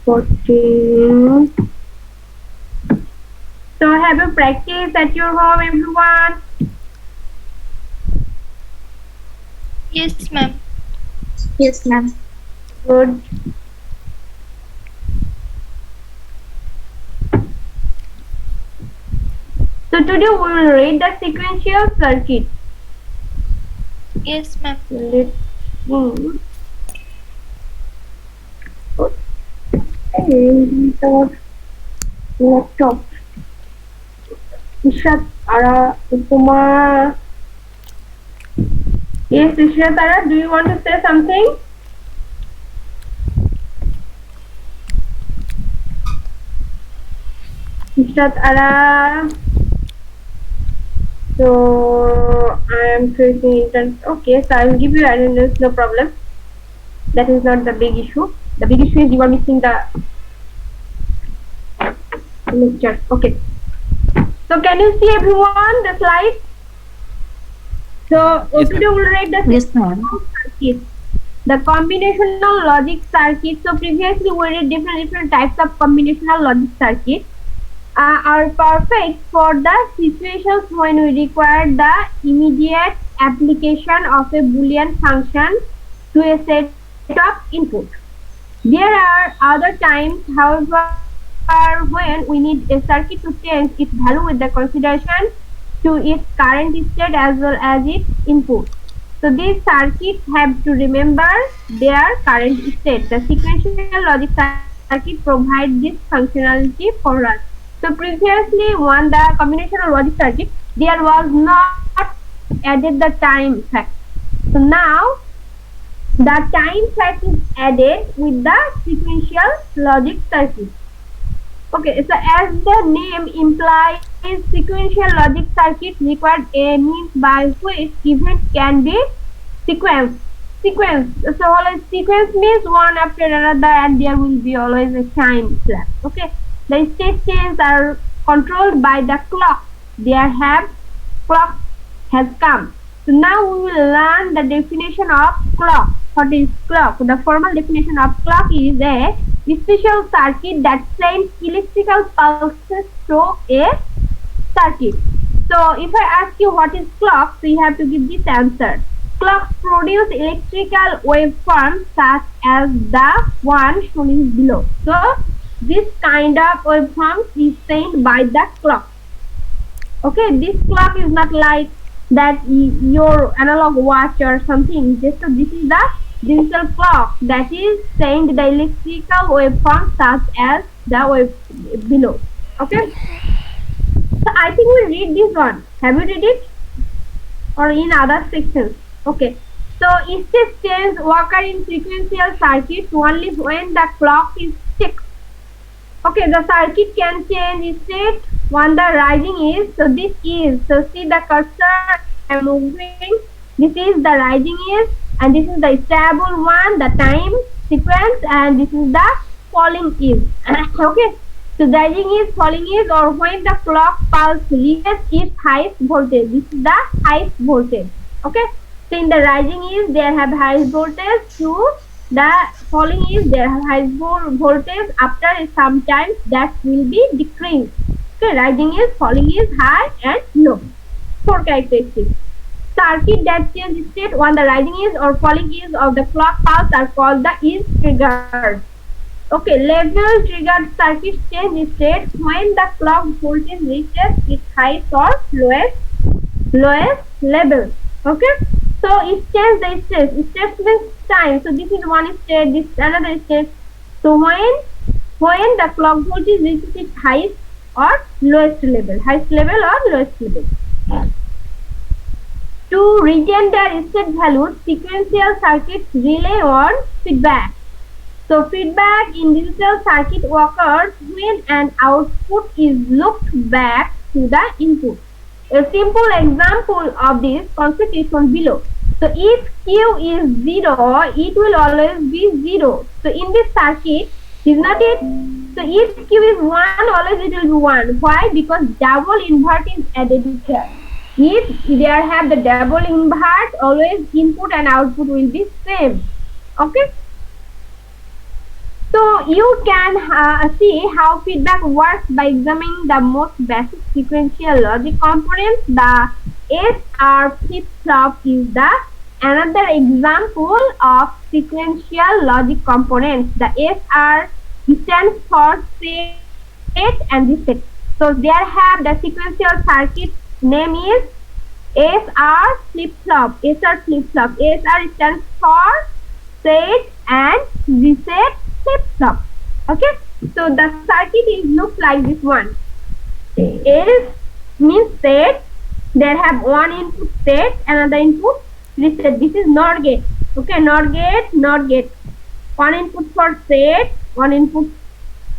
14. So have you practiced at your home, everyone? Yes, ma'am. Yes, ma'am. Good. So today we will read the sequential circuit. Yes, ma'am. Let's see. Laptop. Ishat Ara Upuma. Yes, Ishat Ara, do you want to say something? Ishat Ara. So I am facing internet. Okay, so I will give you attendance, no problem. That is not the big issue. The big issue is you are missing the lecture. Okay. So can you see everyone the slide? So Yes, today ma'am. we will read the Yes, ma'am. circuits. The combinational logic circuit. So previously we read different types of combinational logic circuits are perfect for the situations when we require the immediate application of a Boolean function to a set of input. There are other times, however, when we need a circuit to change its value with the consideration to its current state as well as its input. So these circuits have to remember their current state. The sequential logic circuit provides this functionality for us. So previously on the combinational logic circuit, there was not added the time fact. So now the time fact is added with the sequential logic circuit. Okay, so as the name implies, sequential logic circuit requires a means by which events can be sequenced. Sequence. So always sequence means one after another, and there will be always a time lapse. Okay, the state changes are controlled by the clock. Clock has come. So now we will learn the definition of clock. What is clock? The formal definition of clock is a special circuit that sends electrical pulses through a circuit. So if I ask you what is clock, so you have to give this answer. Clocks produce electrical waveforms such as the one shown in below. So this kind of waveforms is sent by the clock. Okay, this clock is not like that your analog watch or something. Just so this is the digital clock that is send the electrical waveform such as the wave below. Okay, so I think we read this one. Have you read it or in other sections? Okay, so state change occur in sequential circuits only when the clock is fixed. Okay, the circuit can change state when the rising is. So this is, so see the cursor I am moving. This is the rising is, and this is the stable one, the time sequence, and this is the falling is. Okay, so the rising is, falling is, or when the clock pulse reaches its highest voltage. This is the highest voltage. Okay, so in the rising is there have highest voltage, to the falling is there have highest voltage, after some time that will be decreased. Okay, rising is, falling is, high and low. Four characteristics. Circuit that change state when the rising is or falling is of the clock pulse are called the is triggered. Okay, level triggered circuits change state when the clock voltage reaches its highest or lowest level. Okay, so it changes the state. State means time. So this is one state, this is another state. So when the clock voltage reaches its highest or lowest level, or lowest level. To retain their state values, sequential circuits rely on feedback. So feedback in digital circuit occurs when an output is looked back to the input. A simple example of this concept is shown below. So if Q is 0, it will always be 0. So in this circuit, is not it? So if Q is 1, always it will be 1. Why? Because double invert is added here. If there have the double invert, always input and output will be same. Okay. So you can see how feedback works by examining the most basic sequential logic components. The SR flip-flop is the another example of sequential logic components. The SR stands for set and reset. So there have the sequential circuit name is SR flip-flop. SR flip-flop. SR stands for set and reset flip-flop. Okay, so the circuit is looks like this one. S means set. There have one input set, another input reset. This is NOR gate. Okay, NOR gate, NOR gate. One input for set, one input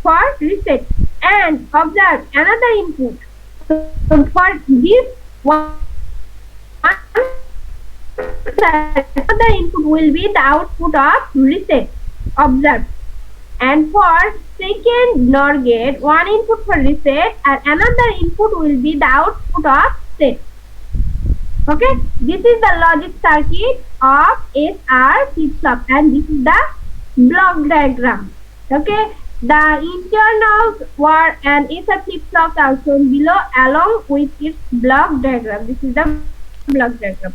for reset. And observe another input. So for this one another input will be the output of reset. Observe. And for second NOR gate, one input for reset and another input will be the output of set. Okay, this is the logic circuit of SR flip-flop and this is the block diagram. Okay, the internals were and SR flip-flops are shown below along with its block diagram. This is the block diagram.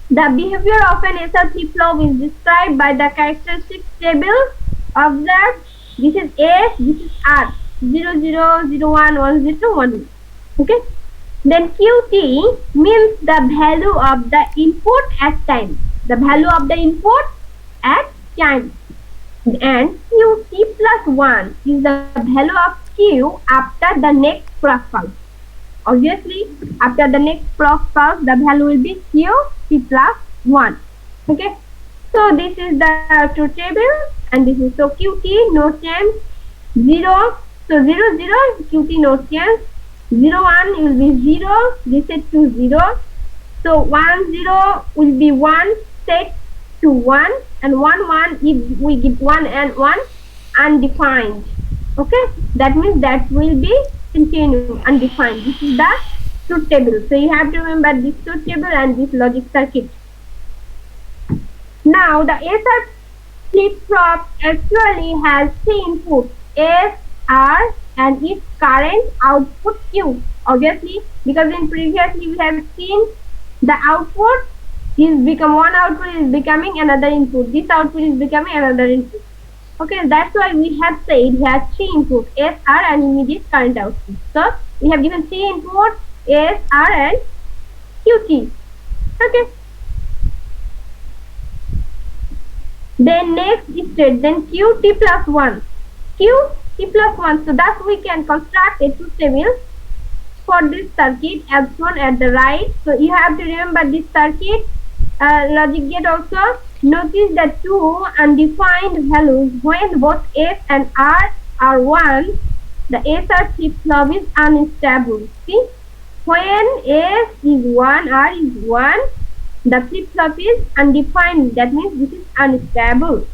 The behavior of an SR flip-flop is described by the characteristics table. Observe, this is S, this is R, 0, 0, 0, 1, 1, 0, 1. Okay. Then QT means the value of the input at time. The value of the input at time. And QT plus 1 is the value of Q after the next clock pulse. Obviously, after the next clock pulse, the value will be QT plus 1. Okay. So this is the truth table and this is so QT no change 0. So 0 0 QT no change. 0 1 will be 0 reset to 0. So 1 0 will be 1 set to 1 and 1 1 if we give 1 and 1 undefined. Okay, that means that will be continue undefined. This is the truth table. So you have to remember this truth table and this logic circuit. Now the SR flip-flop actually has three inputs S, R and its current output Q. Obviously, because in previously we have seen the output is become one output is becoming another input. This output is becoming another input. Okay, that's why we have said it has three inputs S, R and immediate current output. So we have given three inputs S, R and QT. Okay. Then next state, then QT plus 1. QT plus 1. So thus we can construct a truth table for this circuit as shown at the right. So you have to remember this circuit logic gate also. Notice the two undefined values when both S and R are 1. The SR flip-flop is unstable. See, when S is 1, R is 1. The flip-flop is undefined, that means this is unstable.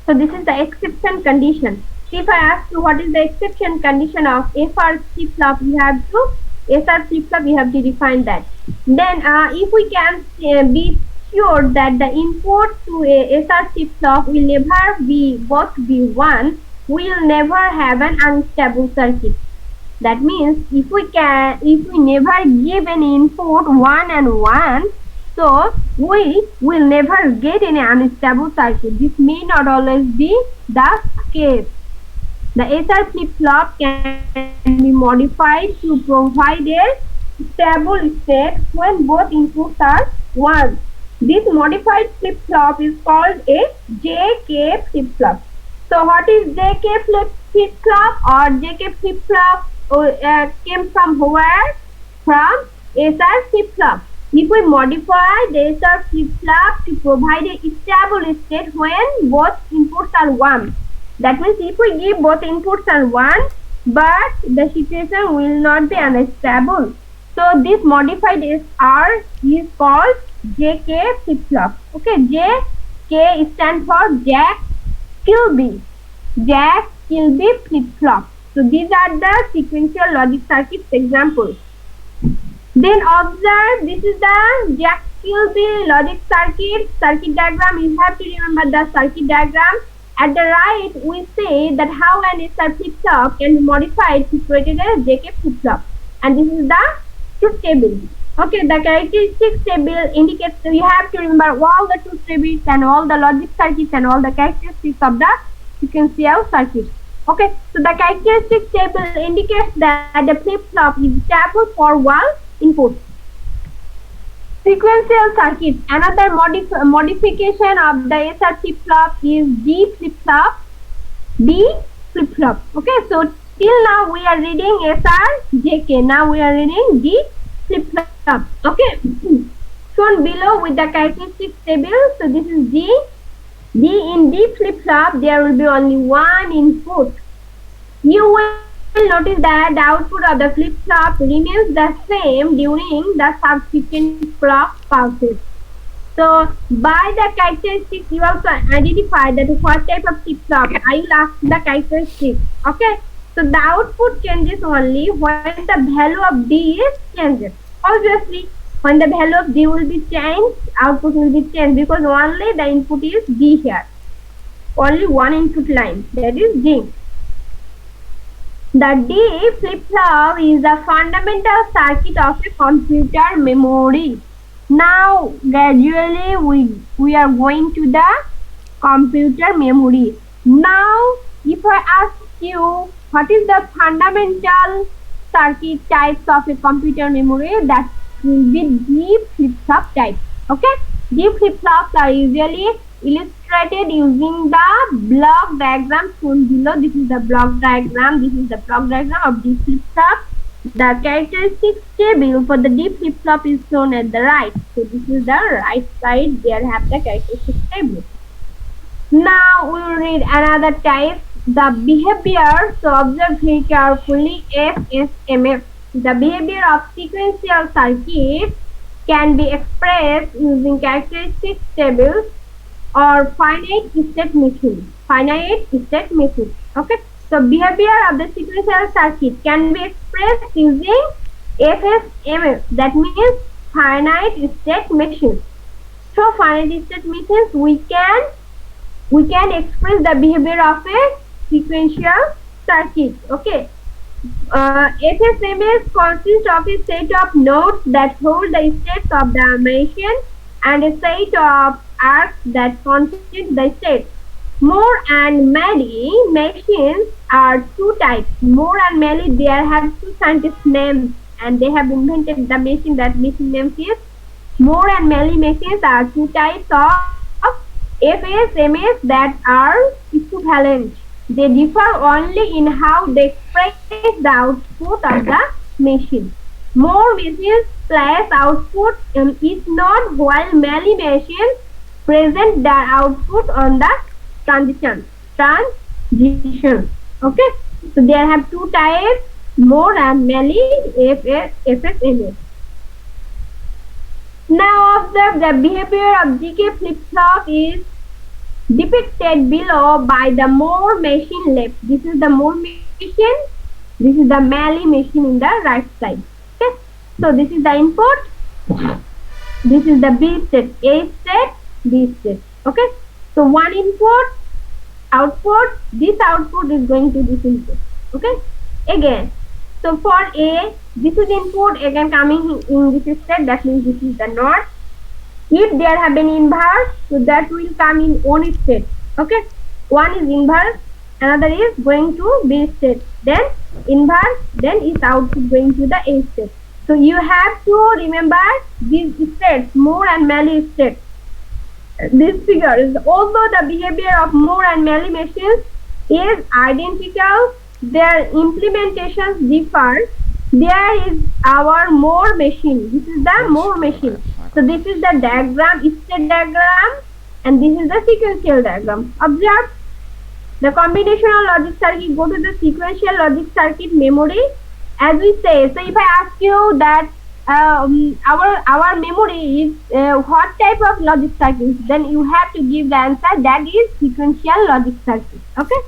So this is the exception condition. If I ask you what is the exception condition of FR flip-flop, you have to, SR flip-flop, you have to define that. Then if we can be sure that the input to a SR flip-flop will never be both be 1, we will never have an unstable circuit. That means if we never give any input 1 and 1, so we will never get any unstable circuit. This may not always be the case. The SR flip-flop can be modified to provide a stable state when both inputs are 1. This modified flip-flop is called a JK flip-flop. So what is JK flip-flop or JK flip-flop? Came from where? From SR flip-flop. If we modify the SR flip-flop to provide a stable state when both inputs are 1. That means if we give both inputs are 1, but the situation will not be unstable. So this modified SR is called JK flip-flop. Okay, JK stands for Jack Kilby. Jack Kilby flip-flop. So these are the sequential logic circuits examples. Then observe, this is the Jacobi logic circuit diagram. You have to remember the circuit diagram. At the right, we say that how an SR flip-flop can be modified to create a JK flip-flop. And this is the truth table. Okay, the characteristics table indicates, so you have to remember all the truth tables and all the logic circuits and all the characteristics of the sequential circuit. Okay, so the characteristics table indicates that the flip-flop is stable for one input. Sequential circuit. Another modification of the SR flip-flop is D flip-flop. D flip-flop. Okay, so till now we are reading SR JK. Now we are reading D flip-flop. Okay, shown below with the characteristics table. So this is D. In D flip-flop there will be only one input. You will notice that the output of the flip-flop remains the same during the subsequent clock pulses. So by the characteristics you also identify that what type of flip-flop. I will ask the characteristics. Okay, so the output changes only when the value of D is changed. Obviously, when the value of D will be changed, output will be changed because only the input is D here. Only one input line, that is D. The D flip-flop is the fundamental circuit of a computer memory. Now, gradually we are going to the computer memory. Now, if I ask you what is the fundamental circuit types of a computer memory, that will be D flip-flop type. Okay, D flip-flops are usually illustrated using the block diagram shown below. This is the block diagram. This is the block diagram of D flip-flop. The characteristics table for the D flip-flop is shown at the right. So this is the right side. There have the characteristics table. Now we will read another type, the behavior. So observe very carefully FSMF. The behavior of sequential circuits can be expressed using characteristics tables or finite state machine. Okay, so behavior of the sequential circuit can be expressed using FSMF, that means finite state machines. So finite state machines, we can express the behavior of a sequential circuit. Okay, FSMS consists of a set of nodes that hold the states of the machine and a set of arcs that constitute the states. Moore and Malley machines are two types. Moore and Malley, they have two scientists' names and they have invented the machine. That machine name is Moore and Malley machines are two types of FSMS that are equivalent. They differ only in how they express the output of the machine. Moore machines place output in each node, while Malley machines present their output on the transition. Okay, so there have two types, Moore and Malley FSMS. Now observe the behavior of GK flip-flop is depicted below by the Moore machine left. This is the Moore machine. This is the Malley machine in the right side. Okay, so this is the input. This is the B state, A state, B state. Okay, so one input, output. This output is going to this input. Okay, again. So for A, this is input again coming in this state. That means this is the NOR. If there have been inverse, so that will come in one state. Okay, one is inverse, another is going to B state, then inverse, then its output going to the A state. So you have to remember these states, Moore and Malley states. This figure is, although the behavior of Moore and Malley machines is identical, their implementations differ. There is our Moore machine. This is the Moore machine. So this is the diagram, state diagram, and this is the sequential diagram. Observe the combinational logic circuit. Go to the sequential logic circuit memory. As we say, so if I ask you that our memory is what type of logic circuit, then you have to give the answer that is sequential logic circuit. Okay.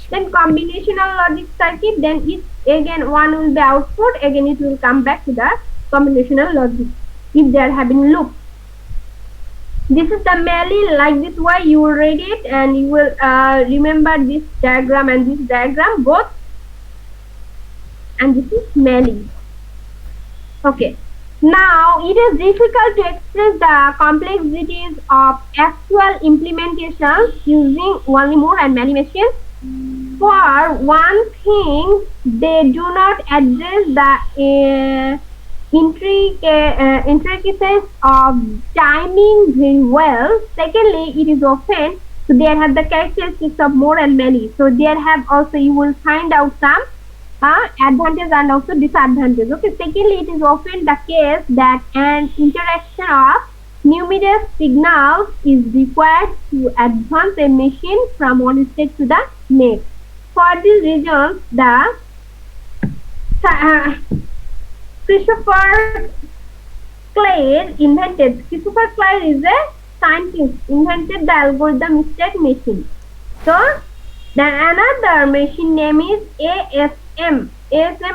Then combinational logic circuit, then it again one will be output, again it will come back to the combinational logic if they are having loop. This is the Meli, like this way you will read it and you will remember this diagram and this diagram both, and this is Meli. Okay. Now it is difficult to express the complexities of actual implementations using only Moore and Meli machines. For one thing, they do not address the intricacies of timing very well. Secondly, it is often, so they have the characteristics of Moore and Meli. So there have also, you will find out some advantage and also disadvantage. Okay. Secondly, it is often the case that an interaction of numerous signals is required to advance a machine from one state to the next. For these reasons, the Christopher Clare is a scientist, invented the algorithm state machine. So then another machine name is ASM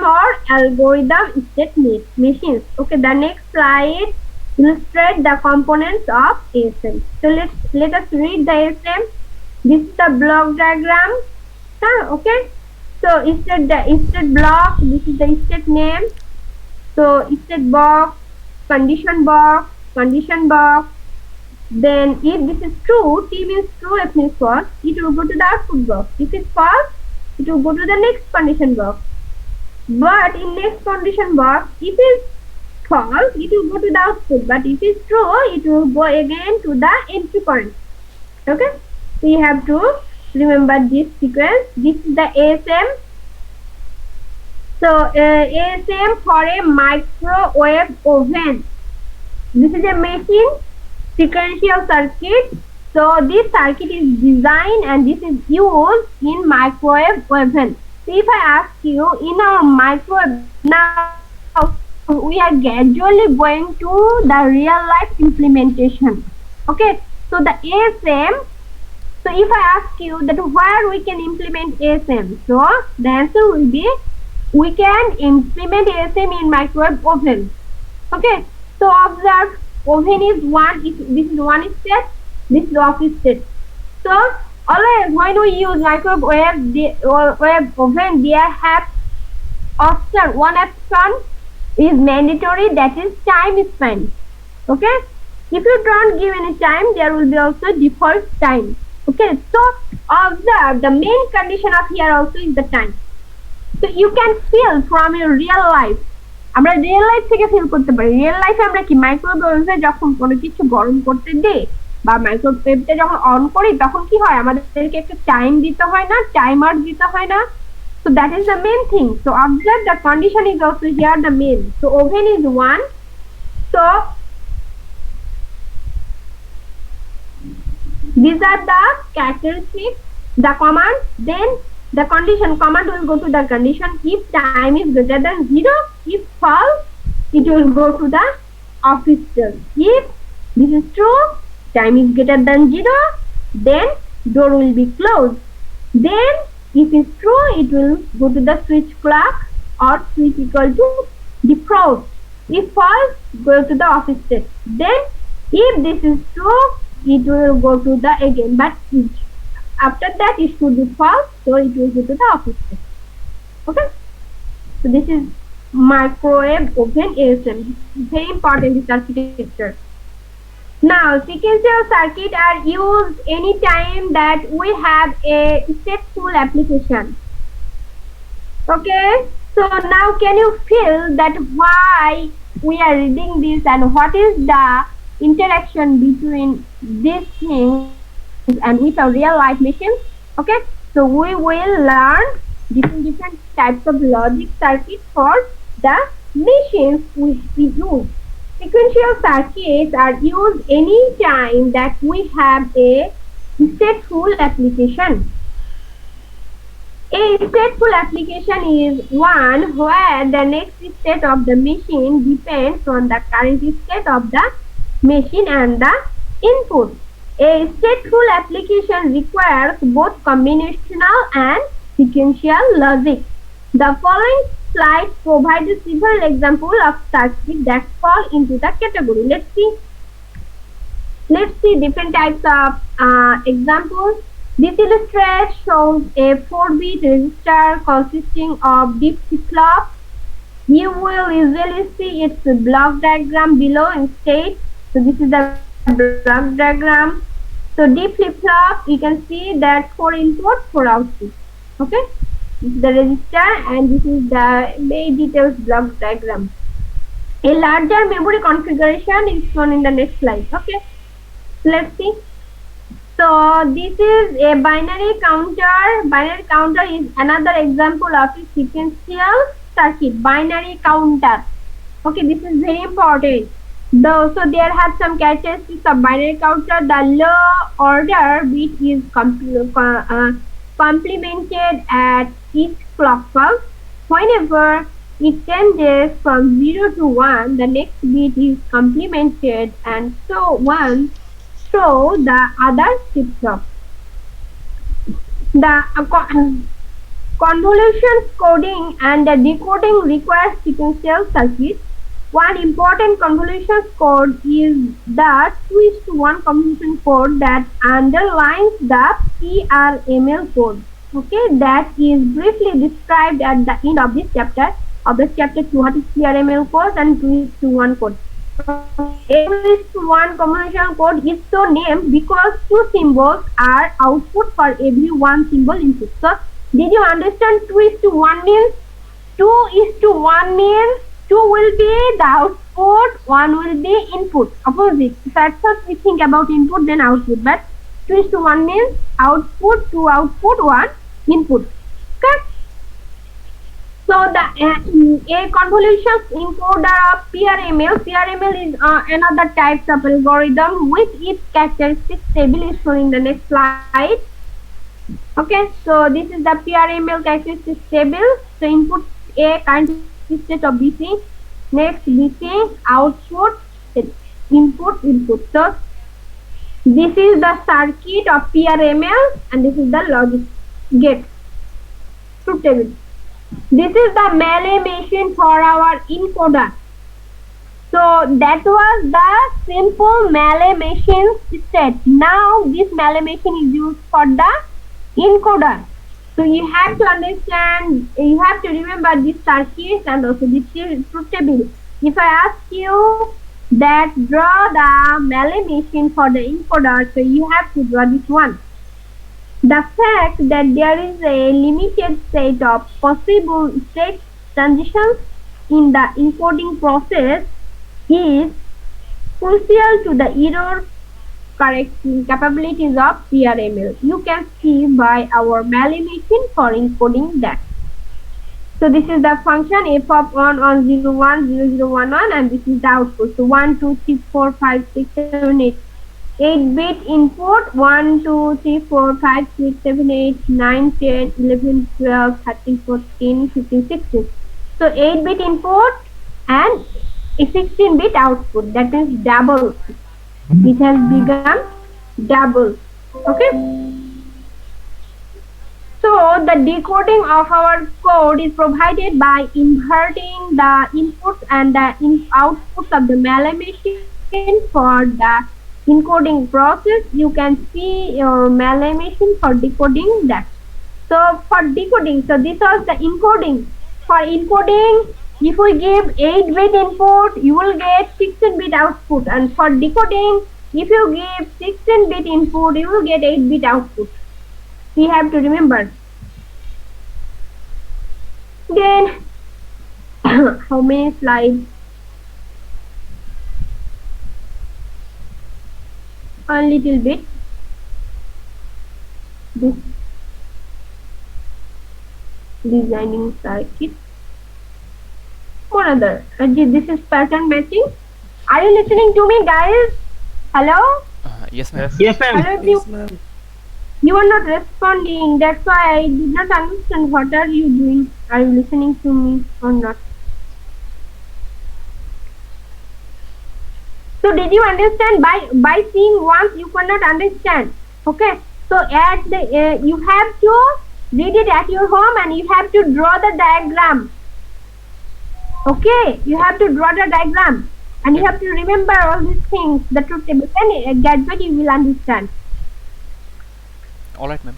or algorithm state machines. Okay, the next slide illustrate the components of ASM. So let us read the ASM. This is the block diagram. Okay. So state block, this is the state name. So state box, condition box. Then if this is true, T means true, F means false, it will go to the output box. If it's false, it will go to the next condition box. But in next condition box, if it's false, it will go to the output. But if it's true, it will go again to the entry point. Okay? So you have to remember this sequence. This is the ASM. So ASM for a microwave oven. This is a machine sequential circuit. So this circuit is designed and this is used in microwave oven. So if I ask you, in our microwave, now we are gradually going to the real life implementation. Okay, so the ASM. So if I ask you that where we can implement ASM, so the answer will be we can implement ASM in microwave oven. Okay, so observe, oven is one. This is one state. This is off state. So always when we use microwave oven, there have option. One option is mandatory, that is time span. Okay, if you don't give any time, there will be also default time. Okay, so observe the main condition of here also is the time. So you can feel from your real life. আমরা real life থেকে feel করতে পারি। Real লাইফে আমরা কি মাইক্রোওয়েভে যখন কোনো কিছু গরম করতে দেই বা মাইক্রোওয়েভটা যখন অন করি তখন কি হয়, আমাদেরকে একটা টাইম দিতে হয় না, টাইমার দিতে হয় না। So that is the main thing. So observe the condition is also here the main. So oven is one. So these are the characteristics, the command. Then the condition command will go to the condition if time is greater than 0. If false, it will go to the office state. If this is true, time is greater than 0, then door will be closed. Then if it's true, it will go to the switch clock or switch equal to defrost. If false, go to the office state. Then if this is true, it will go to the again, but after that it should be false, so it will go to the office state. Okay, so this is microwave oven ASM. Very important, this architecture. Now sequential circuit are used anytime that we have a stateful application. Okay, so now can you feel that why we are reading this and what is the interaction between these things and with our real life machines? Okay, so we will learn different types of logic circuits for the machines we use. Sequential circuits are used any time that we have a stateful application. A stateful application is one where the next state of the machine depends on the current state of the machine and the input. A stateful application requires both combinational and sequential logic. The following slide provides several examples of circuits that fall into the category. Let's see different types of examples. This illustration shows a 4-bit register consisting of D flip-flop. You will usually see its block diagram below instead. So this is the block diagram. So D flip-flop, you can see that 4 input, 4 output. Okay, this is the register and this is the very detailed block diagram. A larger memory configuration is shown in the next slide. Okay, so let's see. So this is a binary counter. Binary counter is another example of a sequential circuit. Binary counter. Okay, this is very important. So there have some characteristics of binary counter. The low order bit is complemented at each clock pulse. Whenever it changes from 0 to 1, the next bit is complemented and so on. So the other flip-flop. The convolution coding and the decoding requires sequential circuits. One important convolution code is the 2:1 convolution code that underlines the PRML code. Okay, that is briefly described at the end of this chapter. Of the chapter 2, what is PRML code and 2:1 code. A 2:1 convolution code is so named because 2 symbols are output for every 1 symbol input. So, did you understand 2:1 means? 2:1 means 2 will be the output, 1 will be input. Opposite. If at first we think about input, then output. But 2:1 means output, 2 output, 1 input. Okay? So the a convolution encoder of PRML. PRML is another type of algorithm with its characteristic table is shown in the next slide. Okay, so this is the PRML characteristic table. So input A current state of BC, next BC, output, input. So this is the circuit of PRML and this is the logic gate. Truth table. This is the melee machine for our encoder. So that was the simple melee machine state. Now this melee machine is used for the encoder. So you have to understand, you have to remember this circuit and also this truth table. If I ask you that draw the melee machine for the encoder, so you have to draw this one. The fact that there is a limited set of possible state transitions in the encoding process is crucial to the error correcting capabilities of PRML. You can see by our melee machine for encoding that. So this is the function f of 1 on 0 1 0 0 1 1 and this is the output. So 1 2 3 4 5 6 7 8. 8-bit input 1 2 3 4 5 6 7 8 9 10 11 12 13 14 15 16. So 8-bit input and a 16-bit output, that means double. It has become double. Okay. So the decoding of our code is provided by inverting the inputs and the outputs of the melee machine for the encoding process. You can see your melee machine for decoding that. So for decoding, so this was the encoding. For encoding, if we give 8-bit input, you will get 16-bit output, and for decoding, if you give 16-bit input, you will get 8-bit output. We have to remember. Then how many slides? A little bit. This designing circuit. One other. This is pattern matching. Are you listening to me, guys? Hello? Yes, ma'am. Yes, ma'am. Hello, you are not responding. That's why I did not understand what are you doing. Are you listening to me or not? So did you understand? By seeing once you cannot understand. Okay. So at the you have to read it at your home and you have to draw the diagram. Okay, you have to draw the diagram and Okay, you have ma'am. to remember all these things, the truth table, then gradually you will understand. All right, ma'am.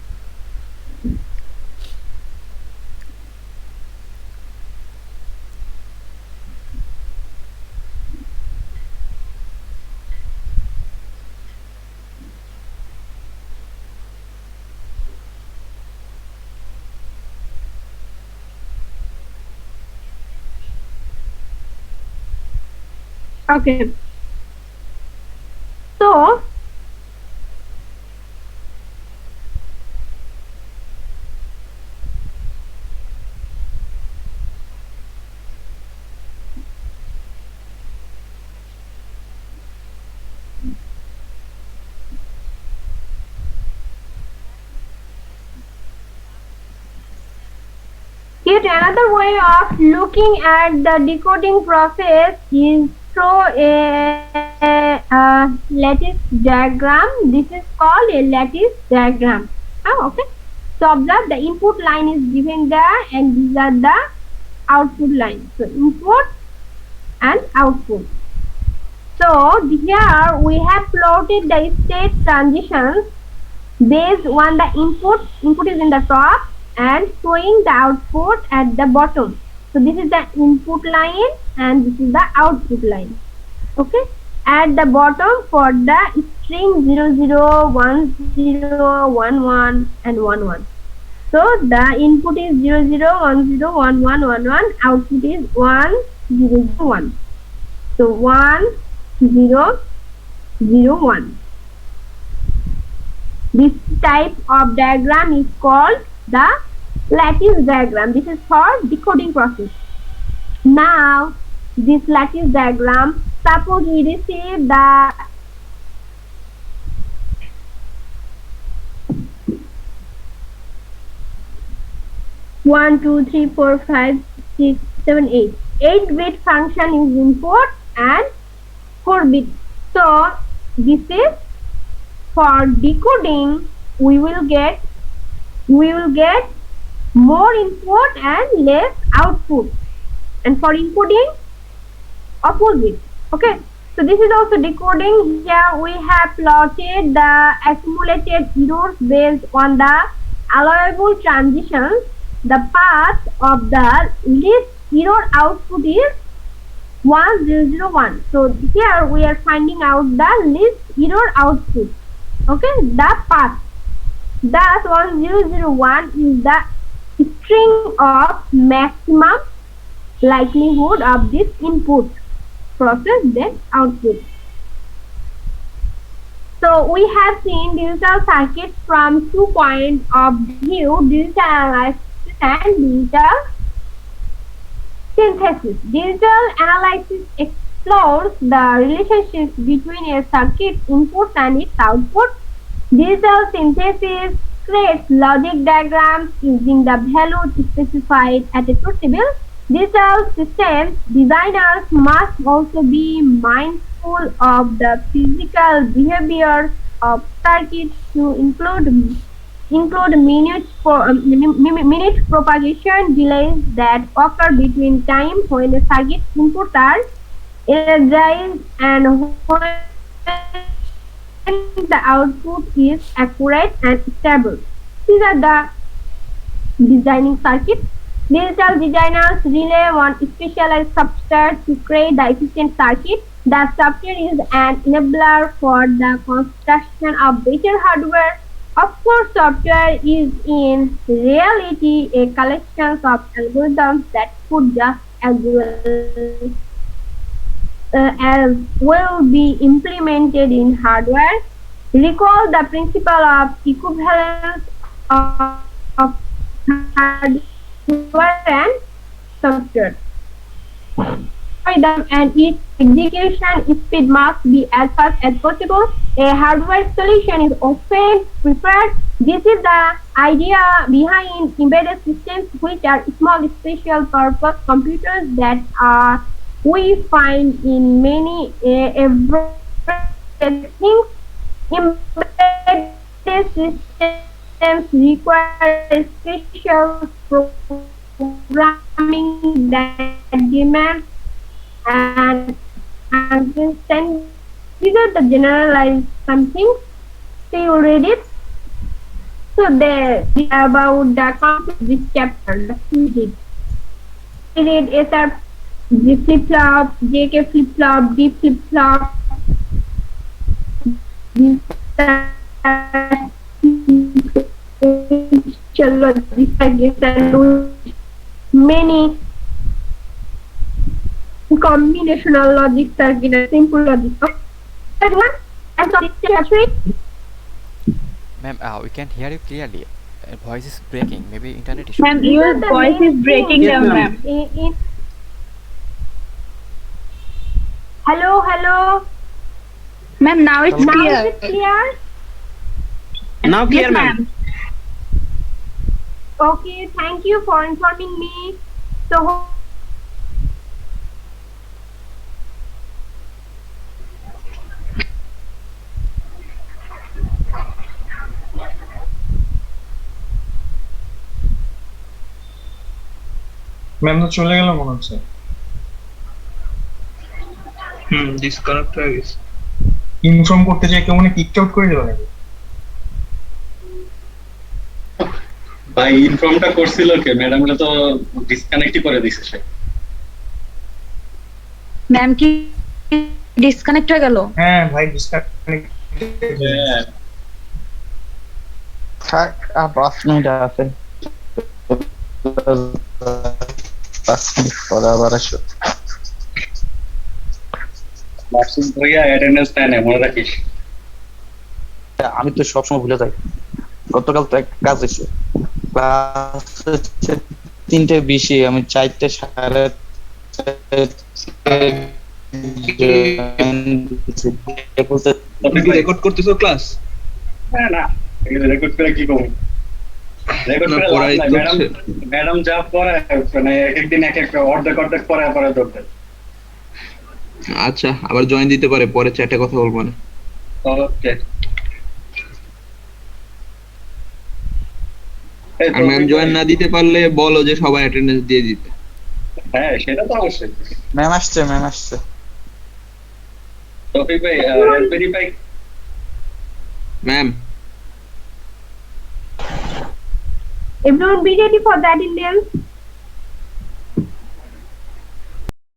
Okay, so yet another way of looking at the decoding process is through a lattice diagram. This is called a lattice diagram. Oh, okay. So observe the input line is given there and these are the output lines. So input and output. So here we have plotted the state transitions based on the input is in the top and showing the output at the bottom. So this is the input line and this is the output line. Okay, at the bottom for the string 001011 and 11. So the input is 00101111, output is 1001. So 1001. This type of diagram is called the lattice diagram. This is for decoding process. Now, this lattice diagram, suppose we receive the one, 2, 3, 4, 5, 6, 7, 8. 8-bit function is input and 4-bit. So, this is for decoding. We will get more input and less output, and for encoding opposite. Okay, so this is also decoding. Here we have plotted the accumulated errors based on the allowable transitions. The path of the least error output is 1001. So here we are finding out the least error output. Okay, the path. Thus 1001 is the string of maximum likelihood of this input process then output. So we have seen digital circuits from two points of view, digital analysis and digital synthesis. Digital analysis explores the relationships between a circuit's input and its output. Digital synthesis creates logic diagrams using the values specified at a truth table. Digital systems designers must also be mindful of the physical behavior of circuits to include minute propagation delays that occur between time when the circuit inputs are energized and when the output is accurate and stable. These are the designing circuits. Digital designers rely on specialized software to create the efficient circuit. The software is an enabler for the construction of better hardware. Of course, software is in reality a collection of algorithms that could just as well be implemented in hardware. Recall the principle of equivalence of hardware and software. Algorithm and its execution speed must be as fast as possible. A hardware solution is often preferred. This is the idea behind embedded systems, which are small special purpose computers that are we find in many everyday things. Embedded systems require special programming programming that demands and understand. These are the generalized something. So you read it. So there about the concept of this chapter. Let's read it. We read SR G flip flop, JK flip flop, D flip flop. चलो this against and many combinational logic circuit and simple logic. Everyone, and so this chapter. Ma'am, we can't hear you clearly. Voice is breaking. Maybe internet issue. Ma'am, your voice is breaking Yes, down, ma'am. ma'am. Hello, hello. Ma'am, now it's Now clear. is it clear? Now clear, Yes, ma'am. ma'am. Okay, thank you for informing me. So, ma'am তো চলে গেল মনে হচ্ছে। Disconnect হয়ে গেছে। Inform করতে চাই কেউ মনে কিক আউট করে দিল নাকি? ভাই ইনফর্মটা করছিল কে? ম্যাডামরা তো ডিসকানেক্টই করে দিছে সে। ম্যাম কি ডিসকানেক্ট হয়ে গেল? হ্যাঁ ভাই ডিসকানেক্ট। থাক আর 5 মিনিট আছে। 5 মিনিট পরে আবার আসো। মাসুদ ভাইয়া অ্যাটেন্ডেন্স নেয় না, মনে রাখিস। আমি তো সবসময় ভুলে যাই। গতকাল তো একটা কাজ হয়েছে, ক্লাস হচ্ছে 3:20, আমি 4:30 আপনি কি রেকর্ড করতেছো ক্লাস? হ্যাঁ না, রেকর্ড করে কি করব? রেকর্ড করে লাভ নাই। ম্যাডাম যা পড়ায় মানে একদিন এক একটা অর্ধেক পড়ায় দৌড়। আচ্ছা, আবার জয়েন দিতে পারে, পরে চ্যাটে কথা বলবো না। ওকে। আর ম্যাম জয়েন না দিতে পারলে বলো যে সবাই অ্যাটেন্ডেন্স দিয়ে দিতে। হ্যাঁ সেটা তো অবশ্যই। ম্যাম আসছে। টপিক ভাই raspberry pi. Ma'am everyone be ready for the attendance.